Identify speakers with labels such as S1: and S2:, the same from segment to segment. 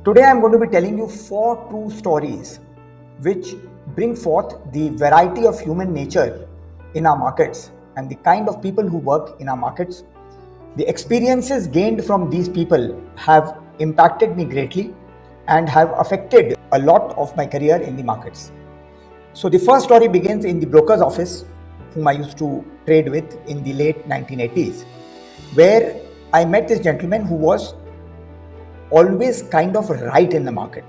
S1: Today I'm going to be telling you 4 true stories which bring forth the variety of human nature in our markets and the kind of people who work in our markets. The experiences gained from these people have impacted me greatly and have affected a lot of my career in the markets. So the first story begins in the broker's office, whom I used to trade with in the late 1980s, where I met this gentleman who was always kind of right in the market.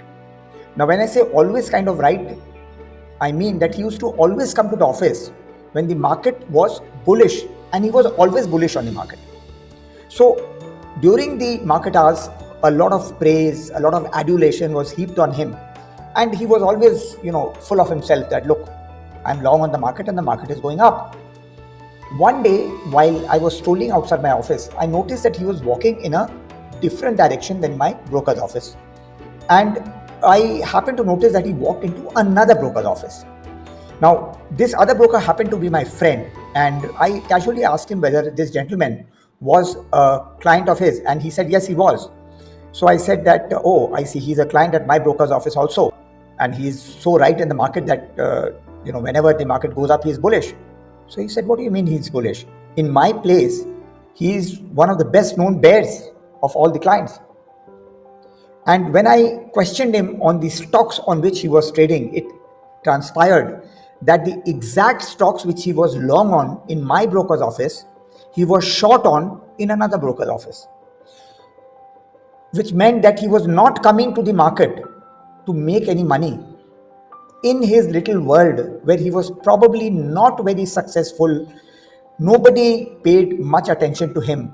S1: Now, when I say always kind of right, I mean that he used to always come to the office when the market was bullish, and he was always bullish on the market. So during the market hours, a lot of praise, a lot of adulation was heaped on him, and he was always, full of himself that, look, I'm long on the market and the market is going up. One day, while I was strolling outside my office, I noticed that he was walking in a different direction than my broker's office. And I happened to notice that he walked into another broker's office. Now, this other broker happened to be my friend, and I casually asked him whether this gentleman was a client of his, and he said yes, he was. So I said that, oh, I see, he's a client at my broker's office also, and he's so right in the market that whenever the market goes up, he's bullish. So he said, what do you mean he's bullish? In my place, he's one of the best known bears of all the clients. And when I questioned him on the stocks on which he was trading, it transpired that the exact stocks which he was long on in my broker's office, he was short on in another broker's office, which meant that he was not coming to the market to make any money. In his little world where he was probably not very successful, nobody paid much attention to him.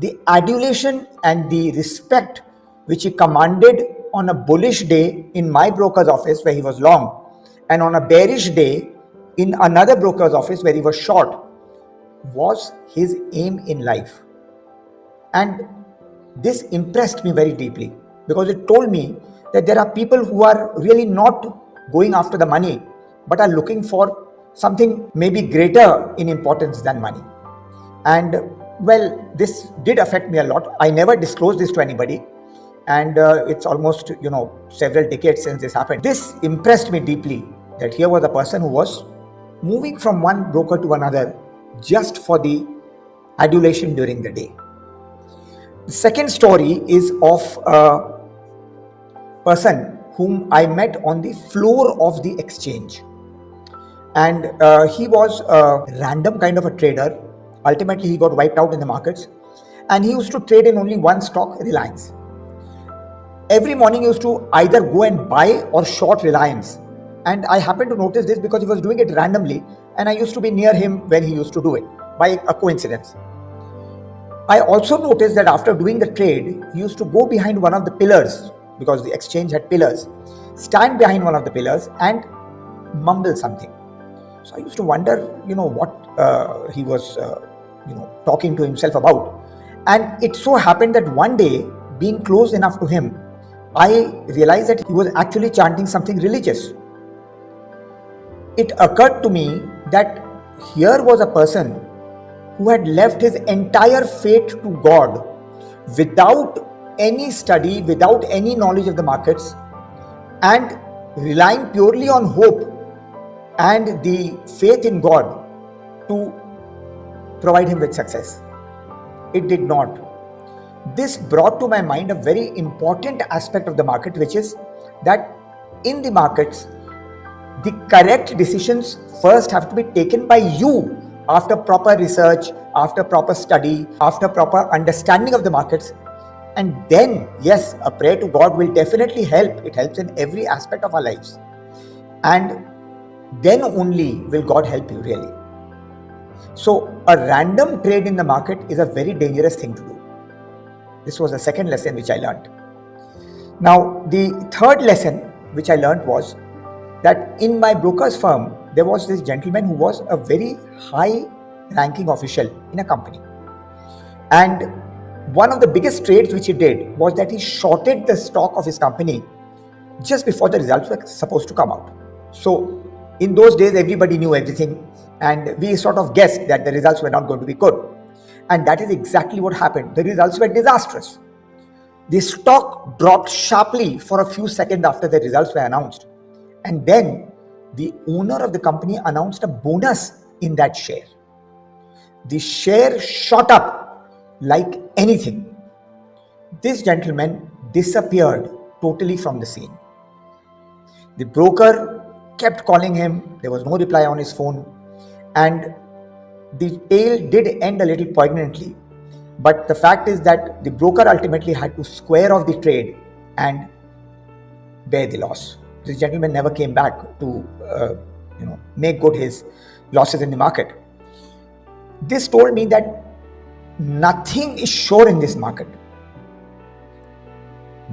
S1: The adulation and the respect which he commanded on a bullish day in my broker's office where he was long, and on a bearish day in another broker's office where he was short, was his aim in life. And this impressed me very deeply, because it told me that there are people who are really not going after the money, but are looking for something maybe greater in importance than money. And well, this did affect me a lot. I never disclosed this to anybody, and it's almost several decades since this happened. This impressed me deeply, that here was a person who was moving from one broker to another just for the adulation during the day. The second story is of a person whom I met on the floor of the exchange, and he was a random kind of a trader. Ultimately, he got wiped out in the markets, and he used to trade in only one stock, Reliance. Every morning he used to either go and buy or short Reliance, and I happened to notice this because he was doing it randomly, and I used to be near him when he used to do it by a coincidence. I also noticed that after doing the trade, he used to go behind one of the pillars, because the exchange had pillars, stand behind one of the pillars and mumble something. So I used to wonder, what he was, talking to himself about. And it so happened that one day, being close enough to him, I realized that he was actually chanting something religious. It occurred to me that here was a person who had left his entire fate to God without any study, without any knowledge of the markets, and relying purely on hope and the faith in God to provide him with success. It did not. This brought to my mind a very important aspect of the market, which is that in the markets, the correct decisions first have to be taken by you after proper research, after proper study, after proper understanding of the markets. And then, yes, a prayer to God will definitely help. It helps in every aspect of our lives. And then only will God help you, really. So a random trade in the market is a very dangerous thing to do. This was the second lesson which I learned. Now, the third lesson which I learned was that in my broker's firm, there was this gentleman who was a very high ranking official in a company. And one of the biggest trades which he did was that he shorted the stock of his company just before the results were supposed to come out. So in those days, everybody knew everything, and we sort of guessed that the results were not going to be good. And that is exactly what happened. The results were disastrous. The stock dropped sharply for a few seconds after the results were announced. And then the owner of the company announced a bonus in that share. The share shot up like anything. This gentleman disappeared totally from the scene. The broker kept calling him, there was no reply on his phone, and the tale did end a little poignantly. But the fact is that the broker ultimately had to square off the trade and bear the loss. This gentleman never came back to make good his losses in the market. This told me that nothing is sure in this market.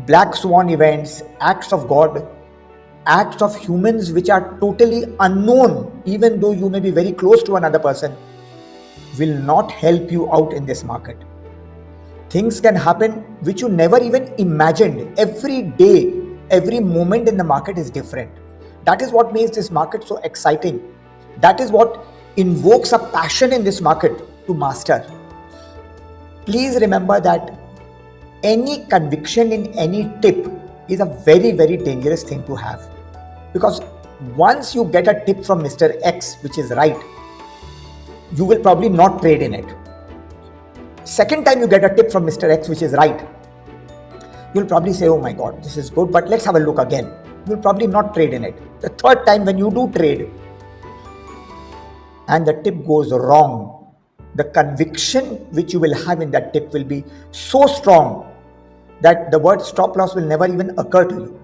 S1: Black swan events, acts of God, acts of humans which are totally unknown, even though you may be very close to another person, will not help you out in this market. Things can happen which you never even imagined. Every day, every moment in the market is different. That is what makes this market so exciting. That is what invokes a passion in this market to master. Please remember that any conviction in any tip is a very, very dangerous thing to have. Because once you get a tip from Mr. X, which is right, you will probably not trade in it. Second time you get a tip from Mr. X, which is right, you'll probably say, oh my God, this is good, but let's have a look again. You'll probably not trade in it. The third time when you do trade and the tip goes wrong, the conviction which you will have in that tip will be so strong that the word stop loss will never even occur to you.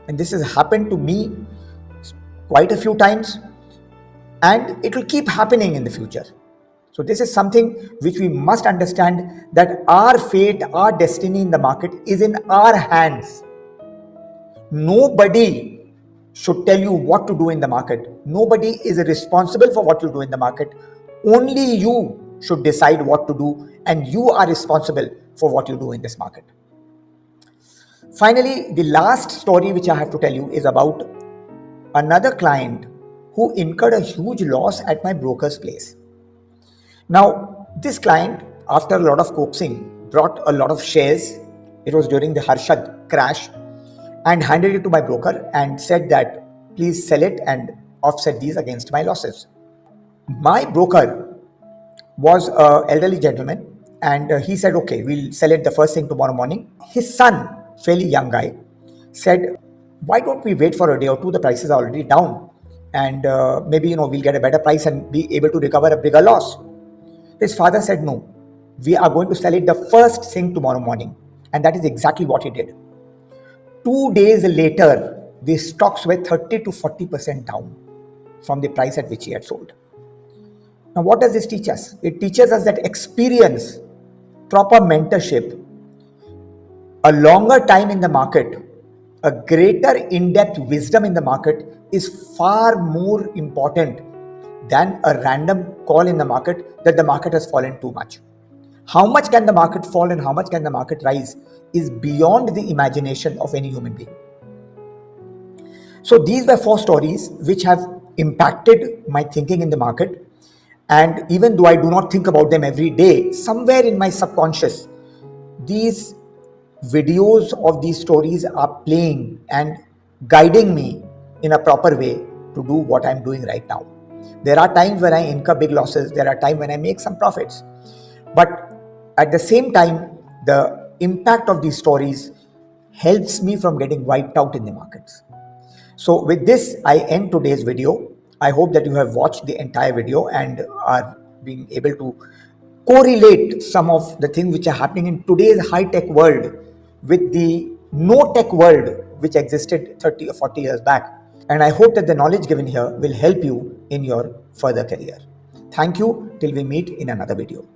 S1: And this has happened to me quite a few times, and it will keep happening in the future. So this is something which we must understand, that our fate, our destiny in the market is in our hands. Nobody should tell you what to do in the market. Nobody is responsible for what you do in the market. Only you should decide what to do, and you are responsible for what you do in this market. Finally, the last story which I have to tell you is about another client who incurred a huge loss at my broker's place. Now, this client, after a lot of coaxing, brought a lot of shares. It was during the Harshad crash, and handed it to my broker and said that please sell it and offset these against my losses. My broker was an elderly gentleman, and he said, okay, we'll sell it the first thing tomorrow morning. His son, fairly young guy, said, why don't we wait for a day or two? The prices are already down, and maybe we'll get a better price and be able to recover a bigger loss. His father said, no, we are going to sell it the first thing tomorrow morning. And that is exactly what he did. 2 days later, the stocks were 30 to 40% down from the price at which he had sold. Now, what does this teach us? It teaches us that experience, proper mentorship, a longer time in the market, a greater in-depth wisdom in the market is far more important than a random call in the market that the market has fallen too much. How much can the market fall and how much can the market rise is beyond the imagination of any human being. So these were 4 stories which have impacted my thinking in the market. And even though I do not think about them every day, somewhere in my subconscious, these videos of these stories are playing and guiding me in a proper way to do what I'm doing right now. There are times when I incur big losses. There are times when I make some profits. But at the same time, the impact of these stories helps me from getting wiped out in the markets. So with this, I end today's video. I hope that you have watched the entire video and are being able to correlate some of the things which are happening in today's high-tech world with the no-tech world which existed 30 or 40 years back. And I hope that the knowledge given here will help you in your further career. Thank you till we meet in another video.